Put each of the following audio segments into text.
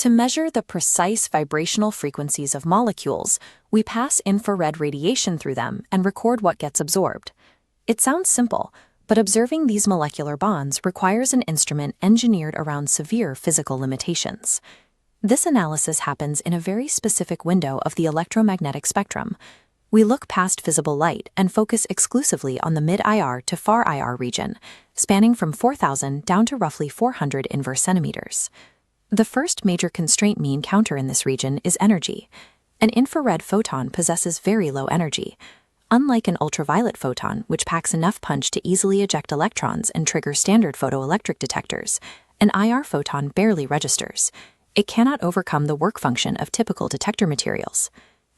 To measure the precise vibrational frequencies of molecules, we pass infrared radiation through them and record what gets absorbed. It sounds simple, but observing these molecular bonds requires an instrument engineered around severe physical limitations. This analysis happens in a very specific window of the electromagnetic spectrum. We look past visible light and focus exclusively on the mid-IR to far IR region, spanning from 4,000 down to roughly 400 inverse centimeters. The first major constraint we encounter in this region is energy. An infrared photon possesses very low energy. Unlike an ultraviolet photon, which packs enough punch to easily eject electrons and trigger standard photoelectric detectors, an IR photon barely registers. It cannot overcome the work function of typical detector materials.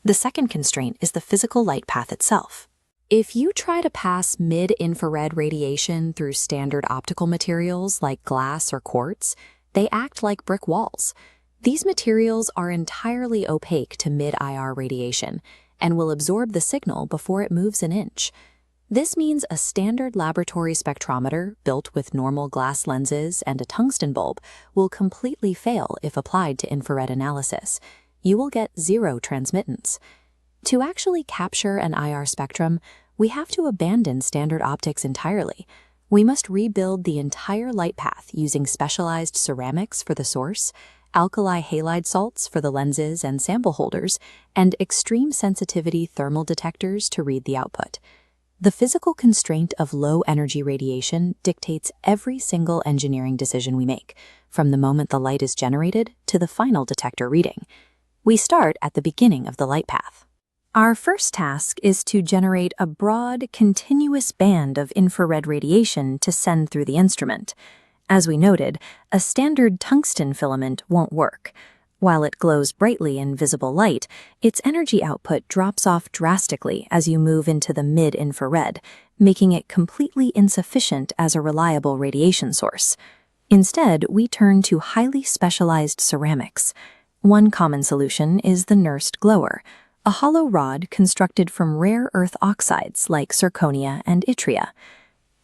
The second constraint is the physical light path itself. If you try to pass mid-infrared radiation through standard optical materials like glass or quartz, they act like brick walls. These materials are entirely opaque to mid-IR radiation and will absorb the signal before it moves an inch. This means a standard laboratory spectrometer built with normal glass lenses and a tungsten bulb will completely fail if applied to infrared analysis. You will get zero transmittance. To actually capture an IR spectrum, we have to abandon standard optics entirely. We must rebuild the entire light path using specialized ceramics for the source, alkali halide salts for the lenses and sample holders, and extreme sensitivity thermal detectors to read the output. The physical constraint of low-energy radiation dictates every single engineering decision we make, from the moment the light is generated to the final detector reading. We start at the beginning of the light path. Our first task is to generate a broad, continuous band of infrared radiation to send through the instrument. As we noted, a standard tungsten filament won't work. While it glows brightly in visible light, its energy output drops off drastically as you move into the mid-infrared, making it completely insufficient as a reliable radiation source. Instead, we turn to highly specialized ceramics. One common solution is the Nernst glower, a hollow rod constructed from rare earth oxides like zirconia-yttria.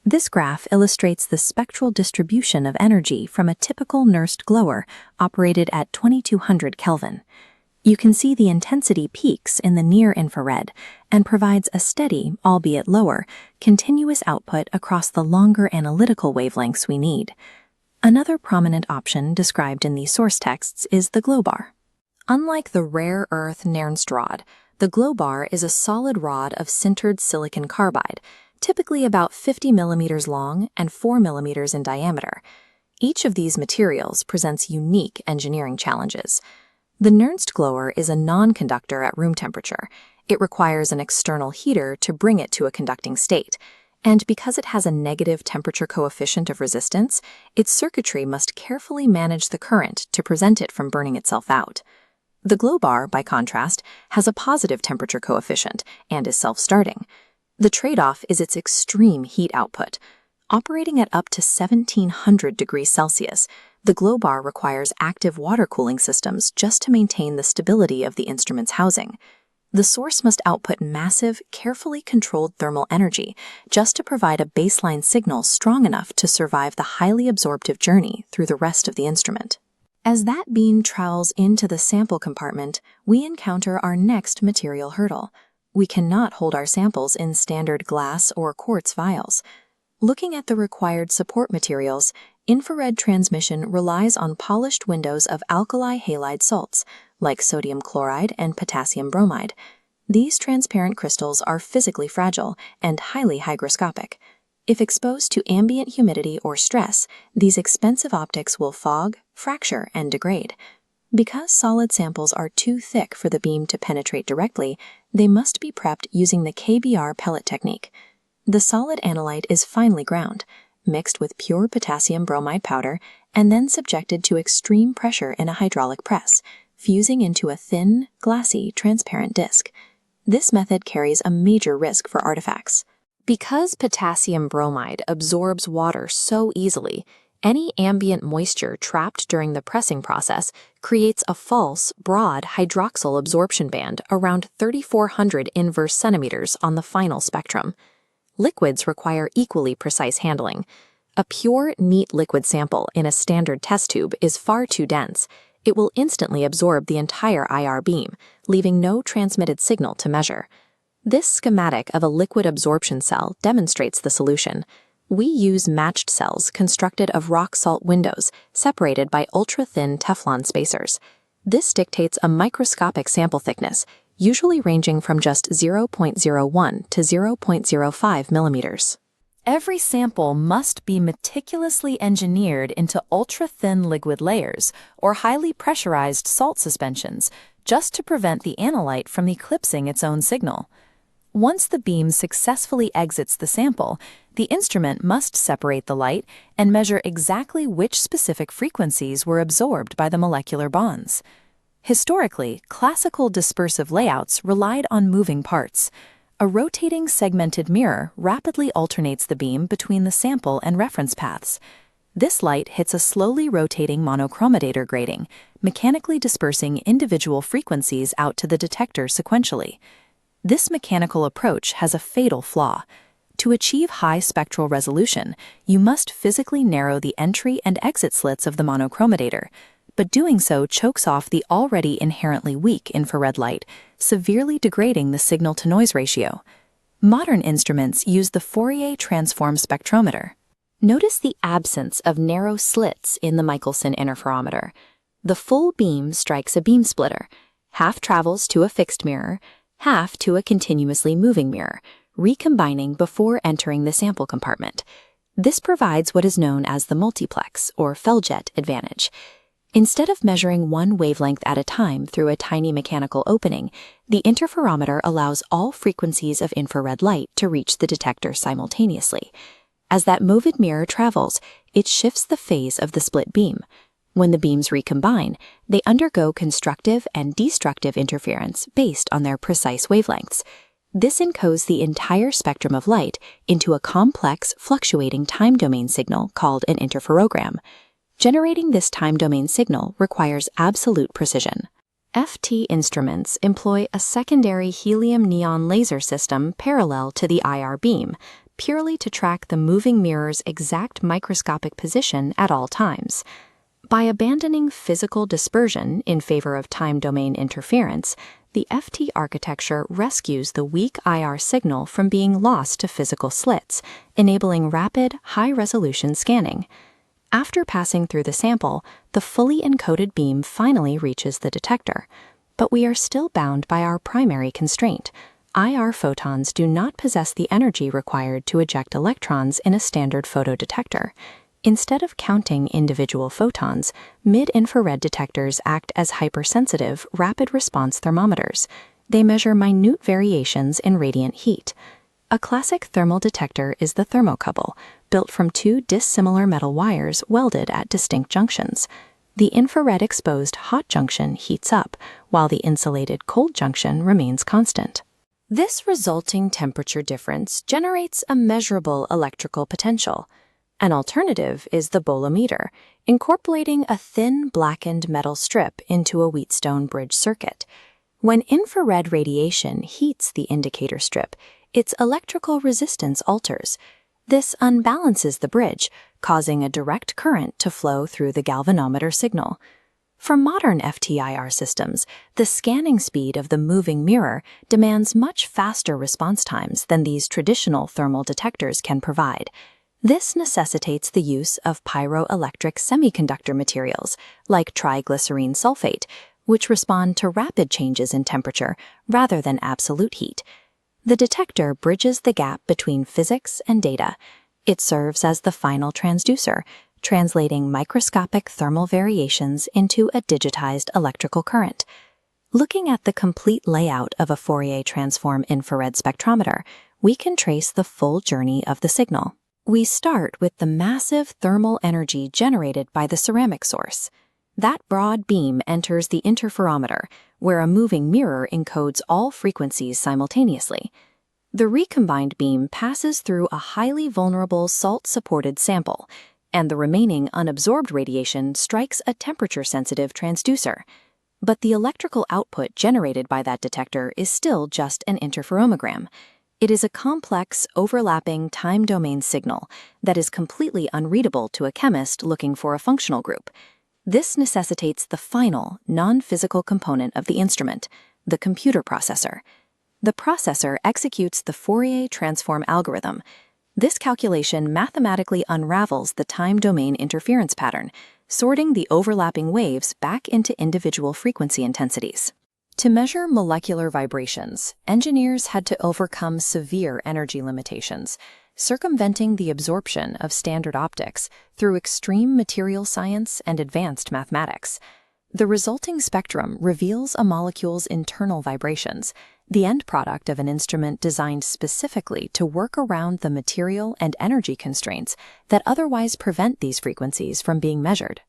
This graph illustrates the spectral distribution of energy from a typical Nernst glower operated at 2200 Kelvin. You can see the intensity peaks in the near-infrared and provides a steady, albeit lower, continuous output across the longer analytical wavelengths we need. Another prominent option described in these source texts is the Globar. Unlike the rare earth Nernst rod, the Globar is a solid rod of sintered silicon carbide, typically about 50 millimeters long and 4 millimeters in diameter. Each of these materials presents unique engineering challenges. The Nernst glower is a non-conductor at room temperature. It requires an external heater to bring it to a conducting state. And because it has a negative temperature coefficient of resistance, its circuitry must carefully manage the current to prevent it from burning itself out. The Globar, by contrast, has a positive temperature coefficient and is self-starting. The trade-off is its extreme heat output. Operating at up to 1700 degrees Celsius, the Globar requires active water cooling systems just to maintain the stability of the instrument's housing. The source must output massive, carefully controlled thermal energy just to provide a baseline signal strong enough to survive the highly absorptive journey through the rest of the instrument. As that beam travels into the sample compartment, we encounter our next material hurdle. We cannot hold our samples in standard glass or quartz vials. Looking at the required support materials, infrared transmission relies on polished windows of alkali halide salts, like sodium chloride and potassium bromide. These transparent crystals are physically fragile and highly hygroscopic. If exposed to ambient humidity or stress, these expensive optics will fog, fracture, and degrade. Because solid samples are too thick for the beam to penetrate directly, they must be prepped using the KBR pellet technique. The solid analyte is finely ground, mixed with pure potassium bromide powder, and then subjected to extreme pressure in a hydraulic press, fusing into a thin, glassy, transparent disc. This method carries a major risk for artifacts. Because potassium bromide absorbs water so easily, any ambient moisture trapped during the pressing process creates a false, broad hydroxyl absorption band around 3,400 inverse centimeters on the final spectrum. Liquids require equally precise handling. A pure, neat liquid sample in a standard test tube is far too dense. It will instantly absorb the entire IR beam, leaving no transmitted signal to measure. This schematic of a liquid absorption cell demonstrates the solution. We use matched cells constructed of rock salt windows separated by ultra-thin Teflon spacers. This dictates a microscopic sample thickness, usually ranging from just 0.01 to 0.05 millimeters. Every sample must be meticulously engineered into ultra-thin liquid layers or highly pressurized salt suspensions just to prevent the analyte from eclipsing its own signal. Once the beam successfully exits the sample, the instrument must separate the light and measure exactly which specific frequencies were absorbed by the molecular bonds. Historically, classical dispersive layouts relied on moving parts. A rotating segmented mirror rapidly alternates the beam between the sample and reference paths. This light hits a slowly rotating monochromator grating, mechanically dispersing individual frequencies out to the detector sequentially. This mechanical approach has a fatal flaw. To achieve high spectral resolution, you must physically narrow the entry and exit slits of the monochromator, but doing so chokes off the already inherently weak infrared light, severely degrading the signal-to-noise ratio. Modern instruments use the Fourier transform spectrometer. Notice the absence of narrow slits in the Michelson interferometer. The full beam strikes a beam splitter. Half travels to a fixed mirror, half to a continuously moving mirror, recombining before entering the sample compartment. This provides what is known as the multiplex, or Felljet advantage. Instead of measuring one wavelength at a time through a tiny mechanical opening, the interferometer allows all frequencies of infrared light to reach the detector simultaneously. As that moved mirror travels, it shifts the phase of the split beam. When the beams recombine, they undergo constructive and destructive interference based on their precise wavelengths. This encodes the entire spectrum of light into a complex, fluctuating time domain signal called an interferogram. Generating this time domain signal requires absolute precision. FT instruments employ a secondary helium-neon laser system parallel to the IR beam, purely to track the moving mirror's exact microscopic position at all times. By abandoning physical dispersion in favor of time domain interference, the FT architecture rescues the weak IR signal from being lost to physical slits, enabling rapid, high-resolution scanning. After passing through the sample, the fully encoded beam finally reaches the detector. But we are still bound by our primary constraint. IR photons do not possess the energy required to eject electrons in a standard photodetector. Instead of counting individual photons, mid-infrared detectors act as hypersensitive, rapid-response thermometers. They measure minute variations in radiant heat. A classic thermal detector is the thermocouple, built from two dissimilar metal wires welded at distinct junctions. The infrared-exposed hot junction heats up, while the insulated cold junction remains constant. This resulting temperature difference generates a measurable electrical potential. An alternative is the bolometer, incorporating a thin blackened metal strip into a Wheatstone bridge circuit. When infrared radiation heats the indicator strip, its electrical resistance alters. This unbalances the bridge, causing a direct current to flow through the galvanometer signal. For modern FTIR systems, the scanning speed of the moving mirror demands much faster response times than these traditional thermal detectors can provide. This necessitates the use of pyroelectric semiconductor materials, like triglycerine sulfate, which respond to rapid changes in temperature rather than absolute heat. The detector bridges the gap between physics and data. It serves as the final transducer, translating microscopic thermal variations into a digitized electrical current. Looking at the complete layout of a Fourier transform infrared spectrometer, we can trace the full journey of the signal. We start with the massive thermal energy generated by the ceramic source. That broad beam enters the interferometer, where a moving mirror encodes all frequencies simultaneously. The recombined beam passes through a highly vulnerable salt-supported sample, and the remaining unabsorbed radiation strikes a temperature-sensitive transducer. But the electrical output generated by that detector is still just an interferomogram. It is a complex, overlapping time-domain signal that is completely unreadable to a chemist looking for a functional group. This necessitates the final, non-physical component of the instrument, the computer processor. The processor executes the Fourier transform algorithm. This calculation mathematically unravels the time-domain interference pattern, sorting the overlapping waves back into individual frequency intensities. To measure molecular vibrations, engineers had to overcome severe energy limitations, circumventing the absorption of standard optics through extreme material science and advanced mathematics. The resulting spectrum reveals a molecule's internal vibrations, the end product of an instrument designed specifically to work around the material and energy constraints that otherwise prevent these frequencies from being measured.